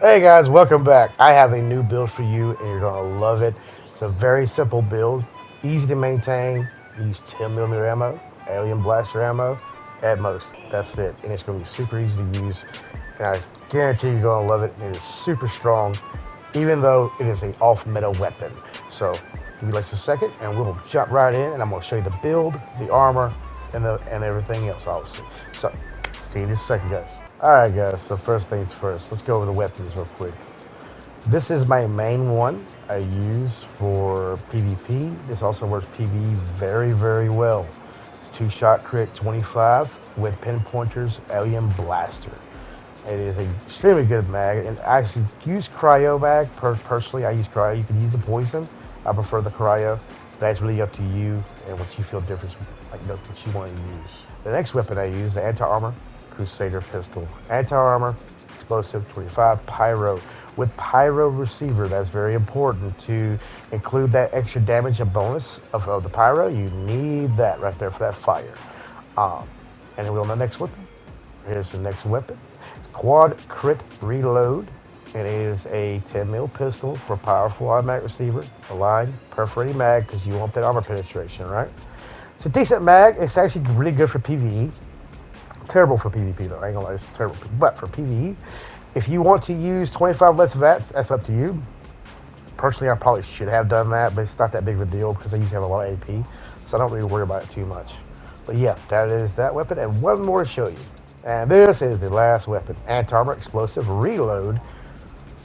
Hey guys, welcome back. I have a new build for you and you're going to love it. It's a very simple build, easy to maintain. Use 10mm ammo, alien blaster ammo at most. That's it. And it's going to be super easy to use. And I guarantee you're going to love it. It is super strong, even though it is an off meta weapon. So give me like a second and we'll jump right in and I'm going to show you the build, the armor, and everything else, obviously. So see you in just a second, guys. Alright guys, so first things first, let's go over the weapons real quick. This is my main one I use for PvP. This also works PvE very well. It's two-shot crit 25 with pinpointers alien blaster. It is an extremely good mag, and I actually use cryo mag. Personally, I use cryo. You can use the poison. I prefer the cryo. That's really up to you and what you feel difference, like what you want to use. The next weapon I use, the anti-armor Crusader pistol. Anti-armor, explosive 25, pyro. With pyro receiver, that's very important to include that extra damage and bonus of the pyro. You need that right there for that fire. Um, and then we're on the next weapon. Here's the next weapon. It's quad crit reload. It is a 10 mil pistol for powerful automatic receiver. Aligned, perforating mag because you want that armor penetration, right? It's a decent mag. It's actually really good for PvE. Terrible for PvP though. I ain't gonna lie, it's terrible. But for PvE, if you want to use 25 less VATs, that's up to you. Personally, I probably should have done that, but it's not that big of a deal because I usually have a lot of AP, so I don't really worry about it too much. But yeah, that is that weapon, and one more to show you. And this is the last weapon, anti-armor explosive reload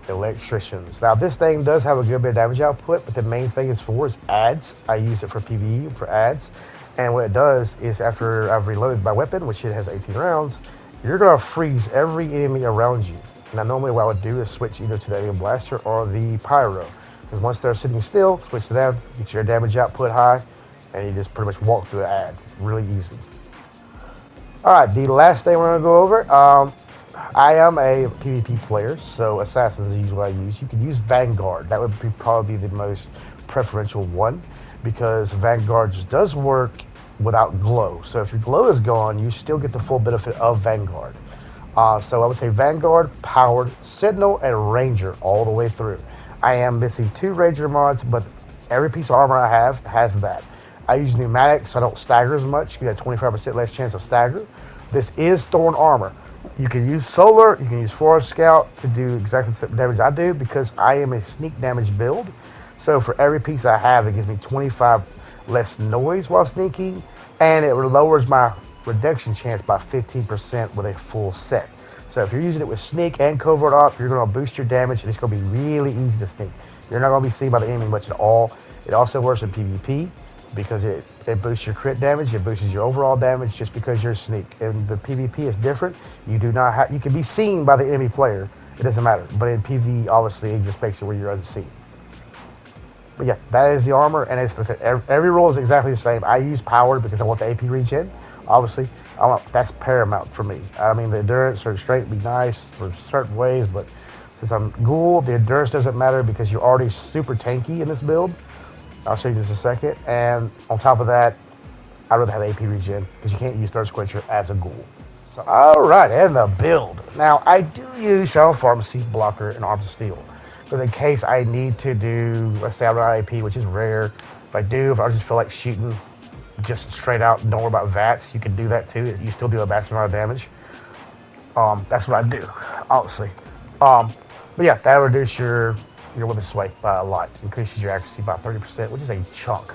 electricians. Now this thing does have a good bit of damage output, but the main thing is for is ads. I use it for PvE for ads, and what it does is after I've reloaded my weapon, which it has 18 rounds, you're gonna freeze every enemy around you. Now normally what I would do is switch either to the alien blaster or the pyro, because once they're sitting still, switch to them, get your damage output high, and you just pretty much walk through the ad really easy. All right, the last thing we're gonna go over. I am a PvP player, so Assassins is usually what I use. You can use Vanguard. That would be probably the most preferential one because Vanguard just does work without glow. So if your glow is gone, you still get the full benefit of Vanguard. So I would say Vanguard, Powered, Sentinel, and Ranger all the way through. I am missing 2 Ranger mods, but every piece of armor I have has that. I use pneumatic, so I don't stagger as much. You get a 25% less chance of stagger. This is Thorn armor. You can use Solar, you can use Forest Scout to do exactly the damage I do because I am a sneak damage build. So for every piece I have, it gives me 25 less noise while sneaking, and it lowers my reduction chance by 15% with a full set. So if you're using it with sneak and covert op, you're going to boost your damage, and it's going to be really easy to sneak. You're not going to be seen by the enemy much at all. It also works in PvP because it boosts your crit damage, it boosts your overall damage just because you're sneak. And the PvP is different. You do not have, you can be seen by the enemy player. It doesn't matter. But in PvE, obviously, it just makes it where you're unseen. But yeah, that is the armor, and it's listen, every roll is exactly the same. I use powered because I want the AP regen. Obviously, that's paramount for me. I mean, the endurance or strength be nice for certain ways, but since I'm Ghoul, the endurance doesn't matter because you're already super tanky in this build. I'll show you this in a second. And on top of that, I'd rather have AP regen because you can't use Thirst Quencher as a Ghoul. So, all right, and the build. Now, I do use Shadow Pharmacy, Blocker, and Arms of Steel. Because in case I need to do, let's say I run AP, which is rare. If I just feel like shooting just straight out and don't worry about VATs, you can do that too. You still do a vast amount of damage. That's what I do, obviously. But yeah, that'll reduce your weapon sway by a lot. Increases your accuracy by 30%, which is a chunk.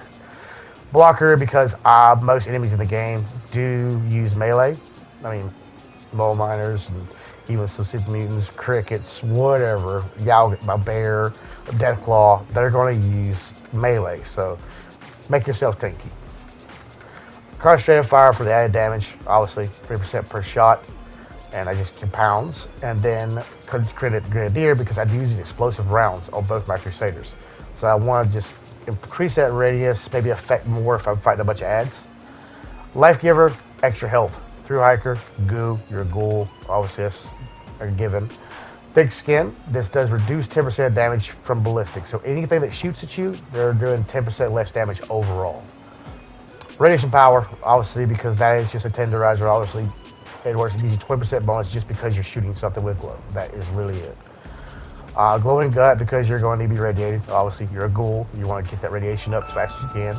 Blocker, because most enemies in the game do use melee. I mean, mole miners and even some super mutants, crickets, whatever, Yowgit, my bear, Deathclaw, they're going to use melee. So make yourself tanky. Concentrated fire for the added damage, obviously 3% per shot, and I just compounds. And then Grenadier because I do use explosive rounds on both my Crusaders. So I want to just increase that radius, maybe affect more if I'm fighting a bunch of ads. Life Giver, extra health. Through Hiker, Goo, you're a Ghoul, obviously that's a given. Thick Skin, this does reduce 10% damage from ballistic. So anything that shoots at you, they're doing 10% less damage overall. Radiation Power, obviously, because that is just a tenderizer, obviously. It works, it gives you 20% bonus just because you're shooting something with glow. That is really it. Glowing gut because you're going to be radiated. Obviously, you're a ghoul. You want to get that radiation up as fast as you can.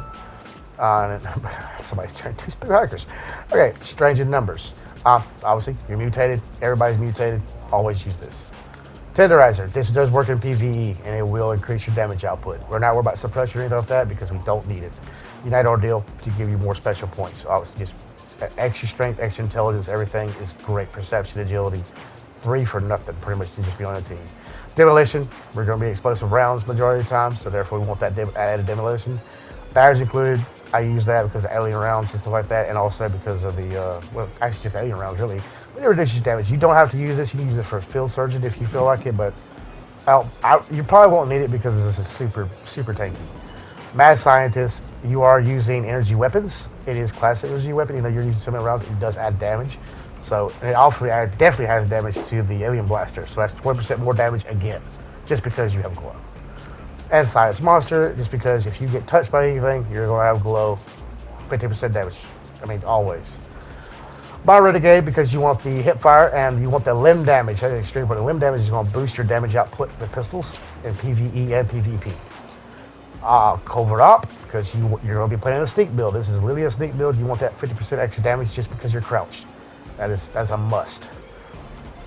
Somebody's turned two hackers. Okay, strange in numbers. Obviously, you're mutated. Everybody's mutated. Always use this. Tenderizer. This does work in PvE, and it will increase your damage output. We're not worried about suppression or anything like that because we don't need it. Unite Ordeal to give you more special points. Obviously, just extra strength, extra intelligence, everything is great. Perception, agility. 3 for nothing, pretty much to just be on the team. Demolition. We're going to be explosive rounds majority of the time, so therefore we want that added demolition. Barriers included. I use that because of alien rounds and stuff like that, and also because of the, well, actually just alien rounds, really. But it reduces damage. You don't have to use this. You can use it for field surgeon if you feel like it, but you probably won't need it because this is super, super tanky. Mad Scientist, you are using energy weapons. It is classic energy weapon, even though you're using so many rounds, it does add damage. So, and it also definitely has damage to the alien blaster. So that's 20% more damage again, just because you have glow. And Science Monster, just because if you get touched by anything, you're going to have glow, 50% damage. I mean, always. Bio Renegade, because you want the hip fire and you want the limb damage. That's extreme, but the limb damage is going to boost your damage output with pistols in PvE and PvP. Covert Op, because you're going to be playing a sneak build. This is literally a sneak build. You want that 50% extra damage just because you're crouched. That's a must.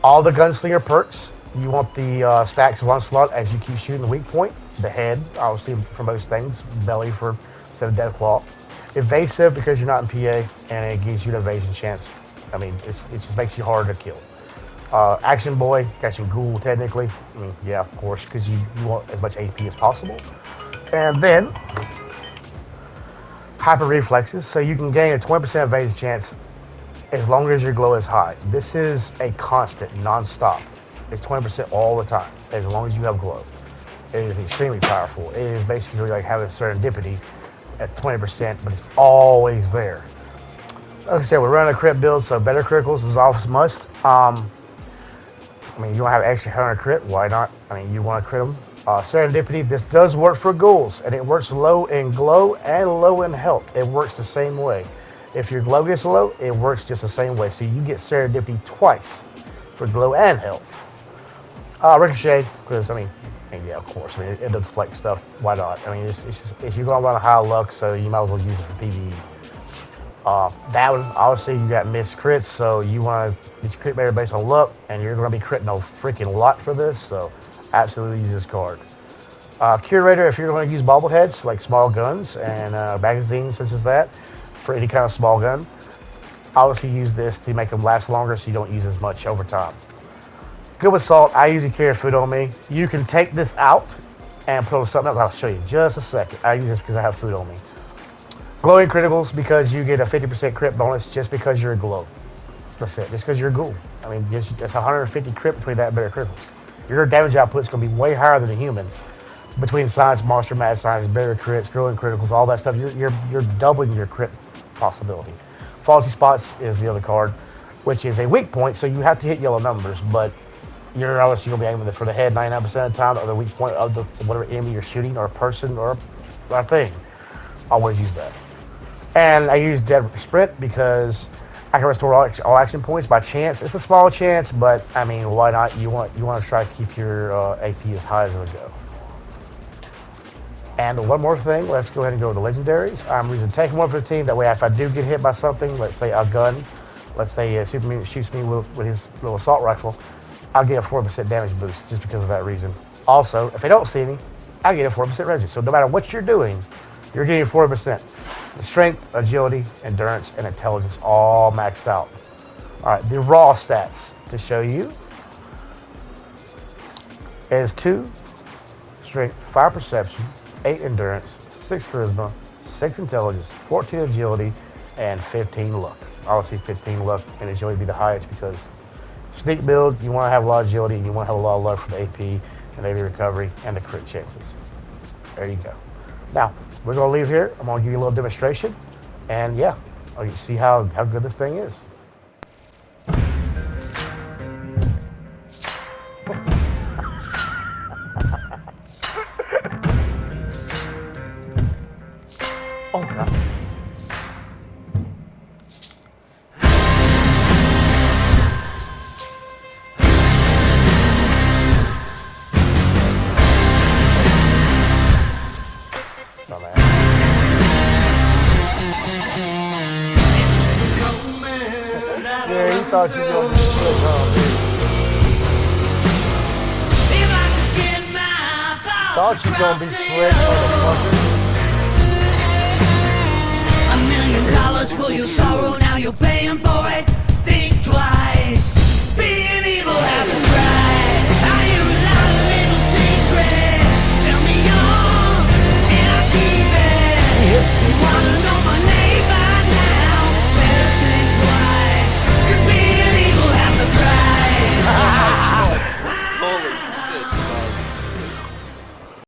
All the Gunslinger perks, you want the stacks of onslaught as you keep shooting the weak point. The head, obviously, for most things. Belly for instead of death claw. Evasive because you're not in PA, and it gives you an evasion chance. I mean, it just makes you harder to kill. Action Boy, got your Ghoul technically. I mean, yeah, of course, because you want as much AP as possible. And then Hyper Reflexes, so you can gain a 20% evasion chance as long as your glow is high. This is a constant, non-stop. It's 20% all the time, as long as you have glow. It is extremely powerful. It is basically like having serendipity at 20%, but it's always there. Like I said, we're running a crit build, so better criticals is always must. I mean, you don't have extra 100 crit, why not? I mean, you want to crit them. Serendipity, this does work for ghouls, and it works low in glow and low in health. It works the same way. If your glow gets low, it works just the same way. So you get serendipity twice for glow and health. Ricochet, because, I mean, and yeah, of course. I mean, it does flex stuff. Why not? I mean, it's just, if you're going to run a high luck, so you might as well use it for PvE. That one, obviously, you got missed crits, so you want to get your crit better based on luck, and you're going to be critting a freaking lot for this, so absolutely use this card. Curator, if you're going to use bobbleheads, like small guns and magazines such as that, for any kind of small gun, obviously use this to make them last longer so you don't use as much over time. Good with salt, I usually carry food on me. You can take this out and put on something else. I'll show you in just a second. I use this because I have food on me. Glowing criticals because you get a 50% crit bonus just because you're a glow. That's it, just because you're a ghoul. I mean, just 150 crit between that and better criticals. Your damage output is going to be way higher than a human. Between Science Monster, Mad Science, better crits, glowing criticals, all that stuff, you're doubling your crit possibility. Faulty Spots is the other card, which is a weak point, so you have to hit yellow numbers, but you're obviously going to be aiming for the head 99% of the time, or the weak point of the whatever enemy you're shooting, or a person, or a thing. Always use that. And I use Dead Sprint because I can restore all action points by chance. It's a small chance, but I mean, why not? You want to try to keep your AP as high as it'll go. And one more thing, let's go ahead and go to the legendaries. I'm using Take One for the team. That way, if I do get hit by something, let's say a gun, let's say Superman shoots me with his little assault rifle, I'll get a 4% damage boost just because of that reason. Also, if they don't see me, I get a 4% regen. So no matter what you're doing, you're getting 4%. Strength, agility, endurance, and intelligence all maxed out. All right, the raw stats to show you is 2 strength, 5 perception, 8 endurance, 6 charisma, 6 intelligence, 14 agility, and 15 luck. Obviously 15 luck and agility be the highest because sneak build, you want to have a lot of agility and you want to have a lot of luck for the AP and the recovery and the crit chances. There you go. Now, we're going to leave here. I'm going to give you a little demonstration. And yeah, you see how good this thing is. Oh, God. Yeah, he thought you were gonna be slick, huh, dude? Thought you were gonna be slick, motherfucker. $1 million for your sorrow, now you're paying for it. Think twice.